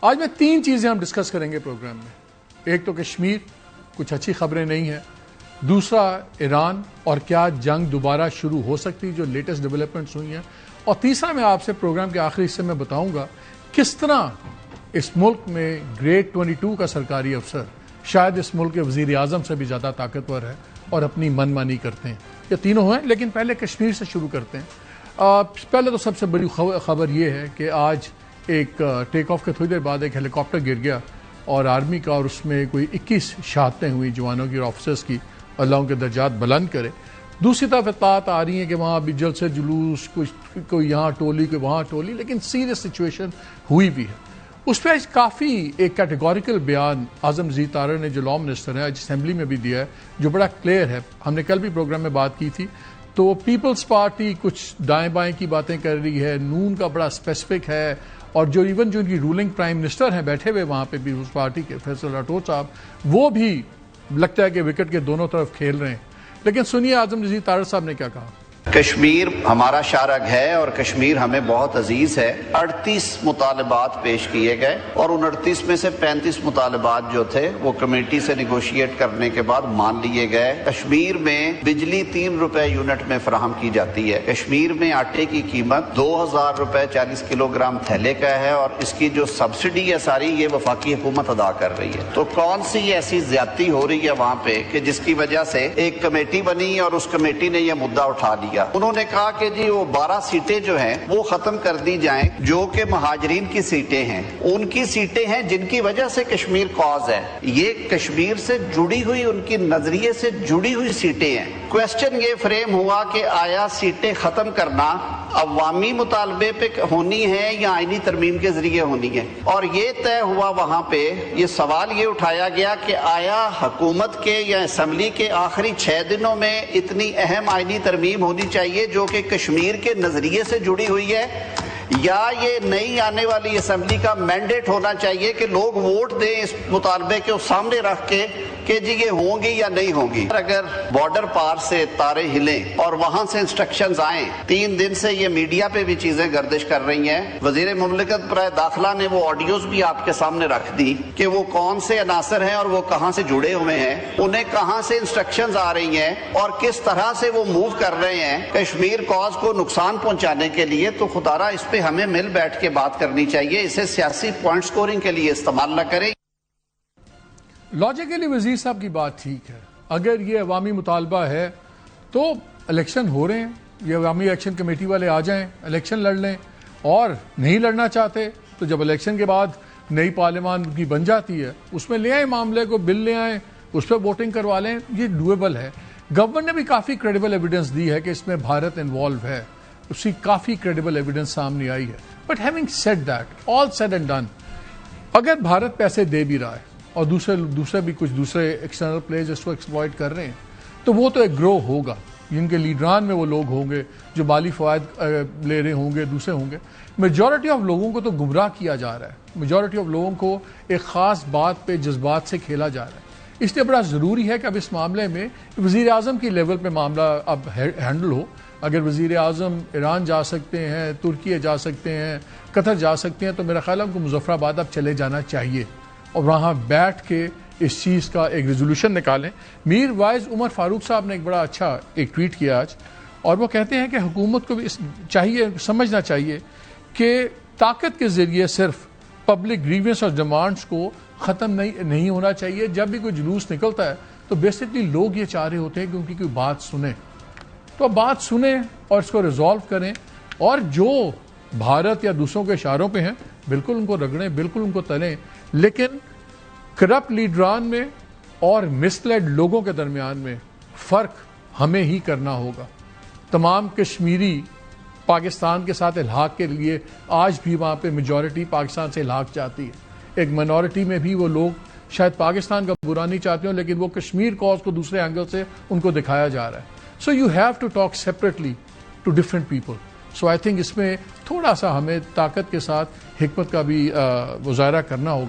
آج میں 3 چیزیں ہم ڈسکس کریں گے پروگرام میں. ایک تو کشمیر، کچھ اچھی خبریں نہیں ہیں. دوسرا ایران اور کیا جنگ دوبارہ شروع ہو سکتی جو لیٹسٹ ڈیولپمنٹس ہوئی ہیں. اور تیسرا میں آپ سے پروگرام کے آخری حصے میں بتاؤں گا کس طرح اس ملک میں گریڈ 22 کا سرکاری افسر شاید اس ملک کے وزیر اعظم سے بھی زیادہ طاقتور ہے اور اپنی من مانی کرتے ہیں. یہ تینوں ہیں، لیکن پہلے کشمیر سے شروع کرتے ہیں. پہلے تو سب سے بڑی خبر یہ ہے کہ آج ایک ٹیک آف کے تھوڑی دیر بعد ایک ہیلی کاپٹر گر گیا اور آرمی کا، اور اس میں کوئی 21 شہادتیں ہوئی جوانوں کی اور آفیسرز کی. اللہ ان کے درجات بلند کرے. دوسری طرف اطلاعات آ رہی ہیں کہ وہاں بھی جلسے جلوس، کوئی یہاں ٹولی کوئی وہاں ٹولی، لیکن سیریس سچویشن ہوئی بھی ہے. اس پہ کافی ایک کیٹیگوریکل بیان اعظم نذیر تارڑ نے جو لا منسٹر ہے آج اسمبلی میں بھی دیا ہے، جو بڑا کلیئر ہے. ہم نے کل بھی پروگرام میں بات کی تھی. تو پیپلز پارٹی کچھ دائیں بائیں کی باتیں کر رہی ہے، نون کا بڑا اسپیسیفک ہے، اور جو ایون جو ان کی رولنگ پرائم منسٹر ہیں بیٹھے ہوئے وہاں پہ پیپلز پارٹی کے فیصل راٹھور صاحب، وہ بھی لگتا ہے کہ وکٹ کے دونوں طرف کھیل رہے ہیں. لیکن سنیے اعظم نذیر تارڑ صاحب نے کیا کہا. کشمیر ہمارا شارگ ہے اور کشمیر ہمیں بہت عزیز ہے. 38 مطالبات پیش کیے گئے اور ان 38 میں سے 35 مطالبات جو تھے وہ کمیٹی سے نیگوشیٹ کرنے کے بعد مان لیے گئے. کشمیر میں بجلی 3 روپے یونٹ میں فراہم کی جاتی ہے. کشمیر میں آٹے کی قیمت 2000 روپے 40 کلو گرام تھیلے کا ہے، اور اس کی جو سبسڈی ہے ساری یہ وفاقی حکومت ادا کر رہی ہے. تو کون سی ایسی زیادتی ہو رہی ہے وہاں پہ کہ جس کی وجہ سے ایک کمیٹی بنی اور اس کمیٹی نے یہ مدعا اٹھا لیا. انہوں نے کہا کہ جی وہ 12 سیٹیں جو ہیں وہ ختم کر دی جائیں جو کہ مہاجرین کی سیٹیں ہیں. ان کی سیٹیں ہیں جن کی وجہ سے کشمیر کاز ہے. یہ کشمیر سے جڑی ہوئی، ان کی نظریے سے جڑی ہوئی سیٹیں ہیں. کویسچن یہ فریم ہوا کہ آیا سیٹیں ختم کرنا عوامی مطالبے پہ ہونی ہے یا آئینی ترمیم کے ذریعے ہونی ہے. اور یہ طے ہوا وہاں پہ، یہ سوال یہ اٹھایا گیا کہ آیا حکومت کے یا اسمبلی کے آخری 6 دنوں میں اتنی اہم آئینی ترمیم ہونی چاہیے جو کہ کشمیر کے نظریے سے جڑی ہوئی ہے، یا یہ نئی آنے والی اسمبلی کا مینڈیٹ ہونا چاہیے کہ لوگ ووٹ دیں اس مطالبے کے سامنے رکھ کے کہ جی یہ ہوں گی یا نہیں ہوں گی. اگر بارڈر پار سے تارے ہلیں اور وہاں سے انسٹرکشنز آئیں، 3 دن سے یہ میڈیا پہ بھی چیزیں گردش کر رہی ہیں. وزیر مملکت برائے داخلہ نے وہ آڈیوز بھی آپ کے سامنے رکھ دی کہ وہ کون سے عناصر ہیں اور وہ کہاں سے جڑے ہوئے ہیں، انہیں کہاں سے انسٹرکشنز آ رہی ہیں اور کس طرح سے وہ موو کر رہے ہیں کشمیر کاز کو نقصان پہنچانے کے لیے. تو خدا را اس پہ ہمیں مل بیٹھ کے بات کرنی چاہیے، اسے سیاسی پوائنٹ سکورنگ کے لیے استعمال نہ کریں. لاجیکلی وزیر صاحب کی بات ٹھیک ہے. اگر یہ عوامی مطالبہ ہے تو الیکشن ہو رہے ہیں، یہ عوامی الیکشن کمیٹی والے آ جائیں، الیکشن لڑ لیں. اور نہیں لڑنا چاہتے تو جب الیکشن کے بعد نئی پارلیمان کی بن جاتی ہے اس میں لے آئیں معاملے کو، بل لے آئیں، اس پہ ووٹنگ کروا لیں. یہ ڈویبل ہے. گورنمنٹ نے بھی کافی کریڈیبل ایویڈنس دی ہے کہ اس میں بھارت انوالو ہے، اس کی کافی کریڈیبل ایویڈنس سامنے آئی ہے. But having said that, all said and done, اگر بھارت پیسے دے بھی رہا ہے اور دوسرے بھی کچھ دوسرے ایکسٹرنل پلیئرز اس کو ایکسپلائٹ کر رہے ہیں، تو وہ تو ایک گروہ ہوگا جن کے لیڈران میں وہ لوگ ہوں گے جو مالی فوائد لے رہے ہوں گے، دوسرے ہوں گے. میجورٹی آف لوگوں کو تو گمراہ کیا جا رہا ہے، میجورٹی آف لوگوں کو ایک خاص بات پہ جذبات سے کھیلا جا رہا ہے. اس لیے بڑا ضروری ہے کہ اب اس معاملے میں وزیر اعظم کی لیول پہ معاملہ اب ہینڈل ہو. اگر وزیر اعظم ایران جا سکتے ہیں، ترکی جا سکتے ہیں، قطر جا سکتے ہیں، تو میرا خیال ہے ان کو مظفر آباد اب چلے جانا چاہیے اور وہاں بیٹھ کے اس چیز کا ایک ریزولوشن نکالیں. میر وائز عمر فاروق صاحب نے ایک بڑا اچھا ایک ٹویٹ کیا آج، اور وہ کہتے ہیں کہ حکومت کو بھی چاہیے سمجھنا چاہیے کہ طاقت کے ذریعے صرف پبلک گریوینس اور ڈیمانڈس کو ختم نہیں ہونا چاہیے. جب بھی کوئی جلوس نکلتا ہے تو بیسکلی لوگ یہ چاہ رہے ہوتے ہیں کہ ان کی کوئی بات سنیں، تو بات سنیں اور اس کو ریزالو کریں. اور جو بھارت یا دوسروں کے اشاروں پہ ہیں بالکل ان کو رگڑیں، بالکل ان کو تلیں، لیکن کرپٹ لیڈران میں اور مسلیڈ لوگوں کے درمیان میں فرق ہمیں ہی کرنا ہوگا. تمام کشمیری پاکستان کے ساتھ الحاق کے لیے آج بھی وہاں پہ میجورٹی پاکستان سے الحاق چاہتی ہے. ایک منورٹی میں بھی وہ لوگ شاید پاکستان کا برا نہیں چاہتے ہوں، لیکن وہ کشمیر کاز کو دوسرے اینگل سے ان کو دکھایا جا رہا ہے. So you have to talk separately to different people. So I think اس میں تھوڑا سا ہمیں طاقت کے ساتھ حکمت کا بھی مظاہرہ کرنا ہوگا.